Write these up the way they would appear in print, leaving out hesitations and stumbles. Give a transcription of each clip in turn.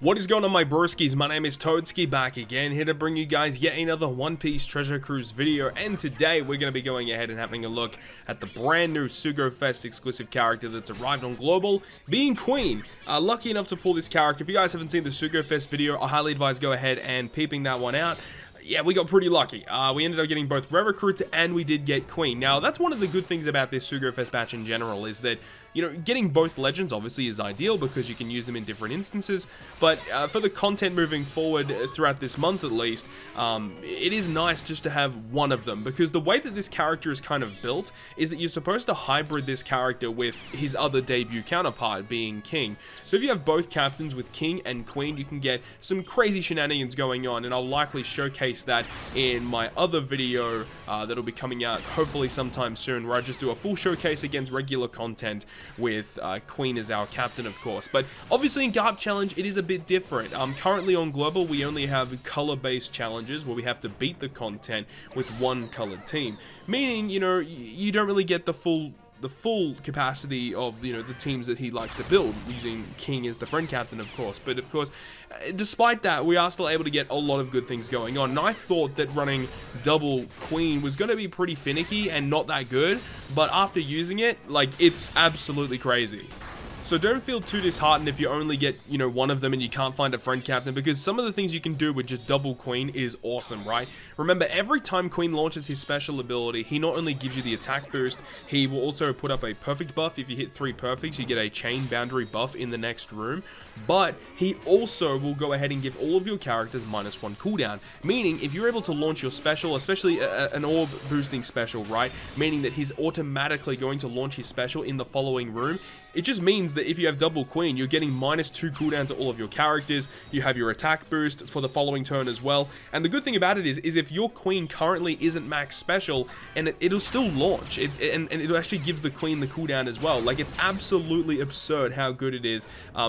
What is going on, my broskies? My name is Toadskii, back again, here to bring you guys yet another One Piece Treasure Cruise video, and today we're going to be going ahead and having a look at the brand new Sugo Fest exclusive character that's arrived on Global, being Queen. Lucky enough to pull this character. If you guys haven't seen the Sugo Fest video, I highly advise go ahead and peeping that one out. Yeah, we got pretty lucky. We ended up getting both Rare Recruit and we did get Queen. Now, that's one of the good things about this Sugo Fest batch in general, is that, you know, getting both legends obviously is ideal because you can use them in different instances, but for the content moving forward throughout this month at least, it is nice just to have one of them, because the way that this character is kind of built is that you're supposed to hybrid this character with his other debut counterpart, being King. So if you have both captains with King and Queen, you can get some crazy shenanigans going on, and I'll likely showcase that in my other video that'll be coming out hopefully sometime soon, where I just do a full showcase against regular content with Queen as our captain, of course. But obviously in Garp Challenge, it is a bit different. Currently on Global, we only have color-based challenges where we have to beat the content with one colored team. Meaning, you know, you don't really get the full capacity of, you know, the teams that he likes to build, using King as the friend captain, of course. But of course, despite that, we are still able to get a lot of good things going on. And I thought that running double Queen was going to be pretty finicky and not that good, but after using it, like, it's absolutely crazy. So don't feel too disheartened if you only get, you know, one of them and you can't find a friend captain, because some of the things you can do with just double Queen is awesome, right? Remember, every time Queen launches his special ability, he not only gives you the attack boost, he will also put up a perfect buff. If you hit 3 perfects, you get a chain boundary buff in the next room, but he also will go ahead and give all of your characters -1 cooldown, meaning if you're able to launch your special, especially an orb boosting special, right, meaning that he's automatically going to launch his special in the following room, it just means that if you have double Queen, you're getting -2 cooldown to all of your characters. You have your attack boost for the following turn as well. And the good thing about it is if your Queen currently isn't max special, and it'll still launch, and it actually gives the Queen the cooldown as well. Like, it's absolutely absurd how good it is.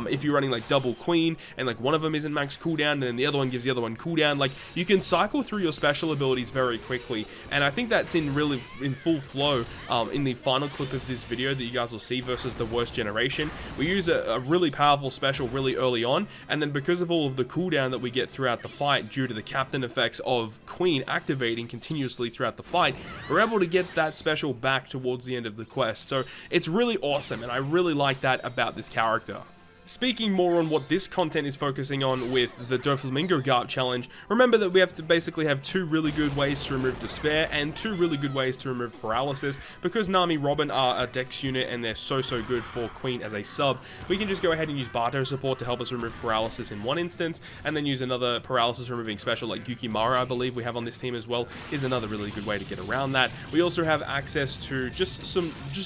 If you're running like double Queen and like one of them isn't max cooldown, and then the other one gives the other one cooldown, like, you can cycle through your special abilities very quickly. And I think that's in full flow in the final clip of this video that you guys will see versus the worst generation. We use a really powerful special really early on, and then because of all of the cooldown that we get throughout the fight due to the captain effects of Queen activating continuously throughout the fight, we're able to get that special back towards the end of the quest. So it's really awesome, and I really like that about this character. Speaking more on what this content is focusing on with the Doflamingo Garp Challenge, remember that we have to basically have 2 really good ways to remove Despair and 2 really good ways to remove Paralysis. Because Nami Robin are a dex unit and they're so good for Queen as a sub, we can just go ahead and use Barto support to help us remove Paralysis in one instance, and then use another Paralysis removing special like Yukimara, I believe we have on this team as well, is another really good way to get around that. We also have access to just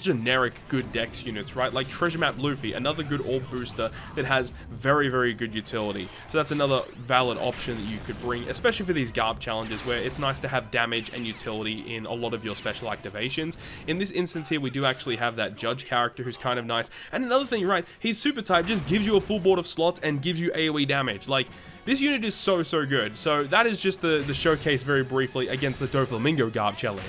generic good dex units, right? Like Treasure Map Luffy, another good orb booster that has very good utility. So that's another valid option that you could bring, especially for these Garp challenges where it's nice to have damage and utility in a lot of your special activations. In this instance here, we do actually have that Judge character who's kind of nice. And another thing, right, his super type just gives you a full board of slots and gives you AoE damage. Like, this unit is so good. So that is just the showcase very briefly against the Doflamingo Garp challenge.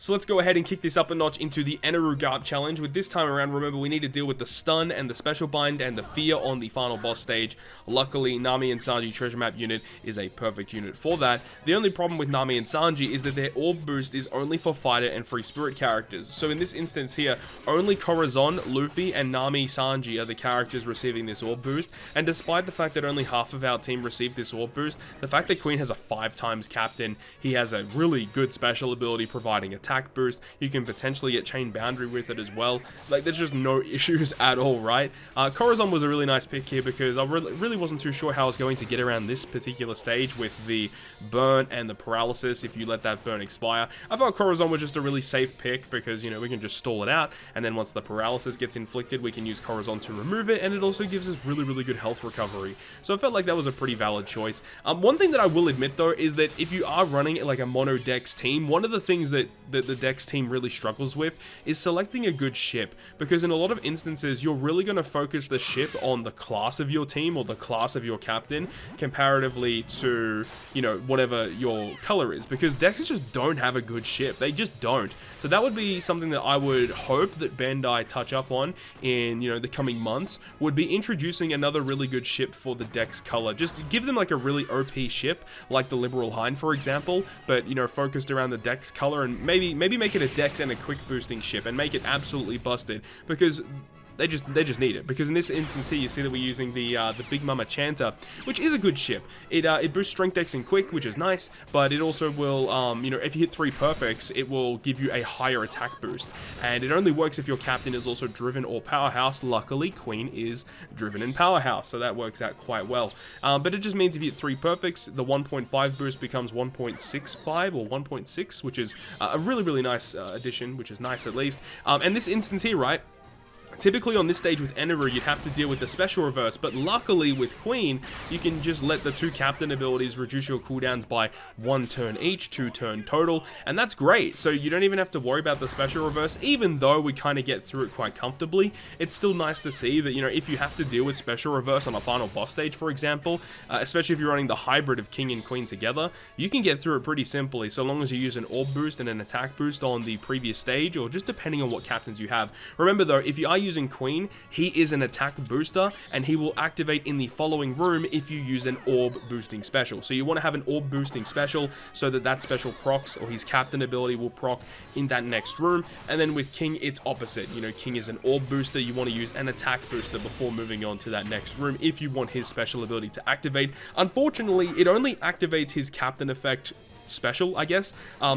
So let's go ahead and kick this up a notch into the Eneru Garp Challenge. With this time around, remember, we need to deal with the stun and the special bind and the fear on the final boss stage. Luckily, Nami and Sanji Treasure Map unit is a perfect unit for that. The only problem with Nami and Sanji is that their orb boost is only for fighter and free spirit characters. So in this instance here, only Corazon, Luffy, and Nami Sanji are the characters receiving this orb boost. And despite the fact that only half of our team received this orb boost, the fact that Queen has a 5x captain, he has a really good special ability providing attack boost. You can potentially get chain boundary with it as well. Like, there's just no issues at all, right? Corazon was a really nice pick here because I really wasn't too sure how I was going to get around this particular stage with the burn and the paralysis if you let that burn expire. I thought Corazon was just a really safe pick because, you know, we can just stall it out, and then once the paralysis gets inflicted, we can use Corazon to remove it, and it also gives us really good health recovery. So I felt like that was a pretty valid choice. One thing that I will admit though is that if you are running like a mono dex team, one of the things that that the Dex team really struggles with is selecting a good ship, because in a lot of instances you're really going to focus the ship on the class of your team or the class of your captain comparatively to, you know, whatever your color is, because Dexes just don't have a good ship. They just don't. So that would be something that I would hope that Bandai touch up on in, you know, the coming months, would be introducing another really good ship for the Dex color. Just give them like a really OP ship like the Liberal Hind, for example, but, you know, focused around the Dex color, and maybe make it a Dex and a quick boosting ship and make it absolutely busted, because they just need it. Because in this instance here, you see that we're using the Big Mama Chanter, which is a good ship. It boosts Strength, Dex, and Quick, which is nice, but it also will, you know, if you hit 3 perfects, it will give you a higher attack boost. And it only works if your captain is also Driven or Powerhouse. Luckily, Queen is Driven and Powerhouse, so that works out quite well. But it just means if you hit 3 perfects, the 1.5 boost becomes 1.65 or 1.6, which is a really, really nice addition, which is nice at least. And this instance here, right? Typically on this stage with Eneru, you'd have to deal with the special reverse, but luckily with Queen, you can just let the 2 captain abilities reduce your cooldowns by 1 turn each, 2 turn total, and that's great. So you don't even have to worry about the special reverse, even though we kind of get through it quite comfortably. It's still nice to see that, you know, if you have to deal with special reverse on a final boss stage, for example, especially if you're running the hybrid of King and Queen together, you can get through it pretty simply, so long as you use an orb boost and an attack boost on the previous stage, or just depending on what captains you have. Remember though, if you are using Queen, he is an attack booster, and he will activate in the following room if you use an orb boosting special. So you want to have an orb boosting special so that that special procs, or his captain ability will proc in that next room. And then with King, it's opposite. You know, King is an orb booster, you want to use an attack booster before moving on to that next room if you want his special ability to activate. Unfortunately, it only activates his captain effect special, I guess,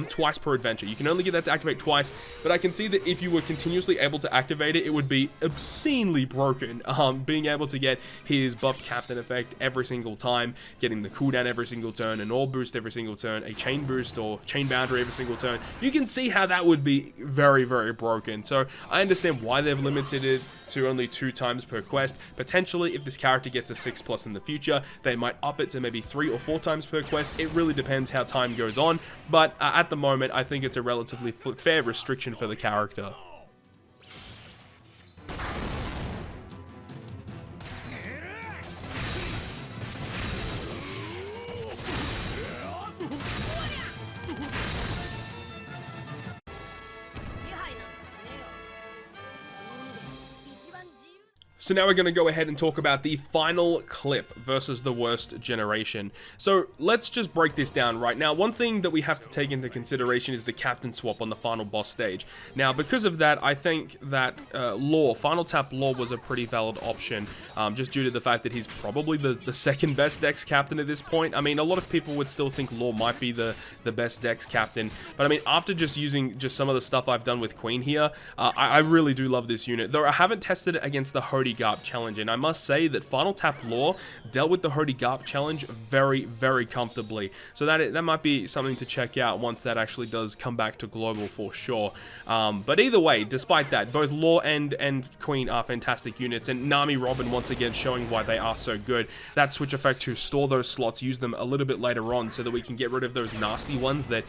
twice per adventure. You can only get that to activate twice, but I can see that if you were continuously able to activate it, it would be obscenely broken. Being able to get his buffed captain effect every single time, getting the cooldown every single turn, an orb boost every single turn, a chain boost or chain boundary every single turn, you can see how that would be very, very broken. So I understand why they've limited it to only 2 times per quest. Potentially, if this character gets a 6+ in the future, they might up it to maybe 3 or 4 times per quest. It really depends how time goes on, but at the moment, I think it's a relatively fair restriction for the character. So now we're going to go ahead and talk about the final clip versus the worst generation. So let's just break this down right now. One thing that we have to take into consideration is the captain swap on the final boss stage. Now, because of that, I think that Final Tap Law was a pretty valid option, just due to the fact that he's probably the second best Dex captain at this point. I mean, a lot of people would still think Law might be the best Dex captain, but I mean, after just using some of the stuff I've done with Queen here, I really do love this unit, though I haven't tested it against the Garp challenge, and I must say that Final Tap Law dealt with the Garp challenge very, very comfortably. So that might be something to check out once that actually does come back to global for sure. But either way, despite that, both Law and Queen are fantastic units, and Nami Robin once again showing why they are so good. That switch effect to store those slots, use them a little bit later on so that we can get rid of those nasty ones that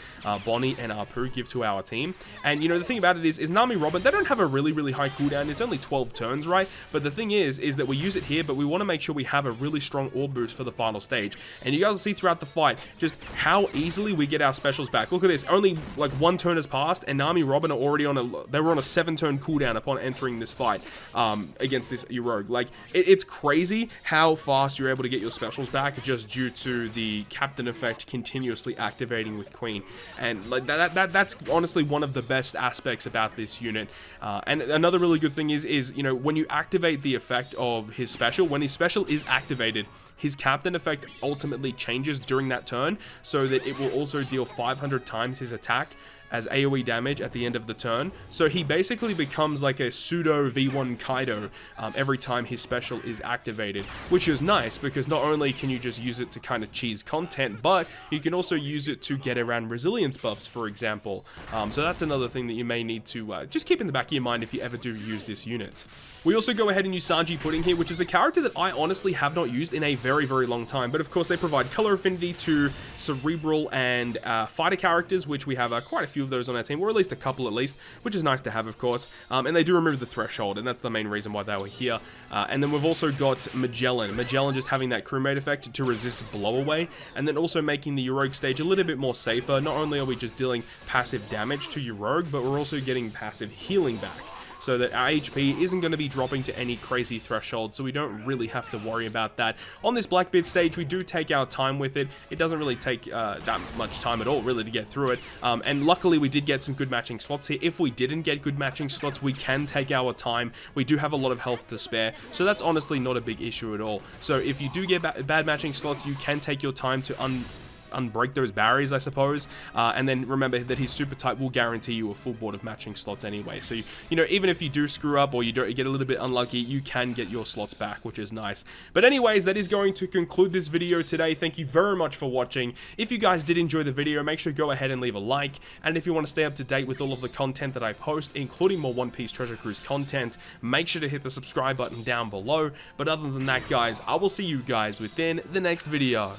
Bonnie and Apu give to our team. And you know, the thing about it is Nami Robin, they don't have a really, really high cooldown. It's only 12 turns, right? But the thing is that we use it here, but we want to make sure we have a really strong orb boost for the final stage. And you guys will see throughout the fight just how easily we get our specials back. Look at this, only like 1 turn has passed, and Nami Robin are already on they were on a 7-turn cooldown upon entering this fight against this rogue. Like, it's crazy how fast you're able to get your specials back just due to the captain effect continuously activating with Queen. And like that's honestly one of the best aspects about this unit. And another really good thing is you know, when you activate the effect of his special, when his special is activated, his captain effect ultimately changes during that turn, so that it will also deal 500 times his attack as AoE damage at the end of the turn. So he basically becomes like a pseudo V1 Kaido every time his special is activated, which is nice because not only can you just use it to kind of cheese content, but you can also use it to get around resilience buffs, for example. So that's another thing that you may need to just keep in the back of your mind if you ever do use this unit. We also go ahead and use Sanji Pudding here, which is a character that I honestly have not used in a very, very long time. But of course, they provide color affinity to cerebral and fighter characters, which we have quite a few of those on our team, or at least a couple at least, which is nice to have, of course. And they do remove the threshold, and that's the main reason why they were here. And then we've also got Magellan. Magellan just having that crewmate effect to resist blow away, and then also making the your rogue stage a little bit more safer. Not only are we just dealing passive damage to your rogue, but we're also getting passive healing back, so that our HP isn't going to be dropping to any crazy threshold, so we don't really have to worry about that. On this Blackbeard stage, we do take our time with it. It doesn't really take that much time at all, really, to get through it. And luckily, we did get some good matching slots here. If we didn't get good matching slots, we can take our time. We do have a lot of health to spare, so that's honestly not a big issue at all. So if you do get bad matching slots, you can take your time to unbreak those barriers, I suppose, and then remember that his super type will guarantee you a full board of matching slots anyway, so you know, even if you do screw up or you don't get a little bit unlucky, you can get your slots back, which is nice. But anyways, that is going to conclude this video today. Thank you very much for watching. If you guys did enjoy the video, make sure to go ahead and leave a like, and if you want to stay up to date with all of the content that I post, including more One Piece Treasure Cruise content, make sure to hit the subscribe button down below. But other than that, guys, I will see you guys within the next video.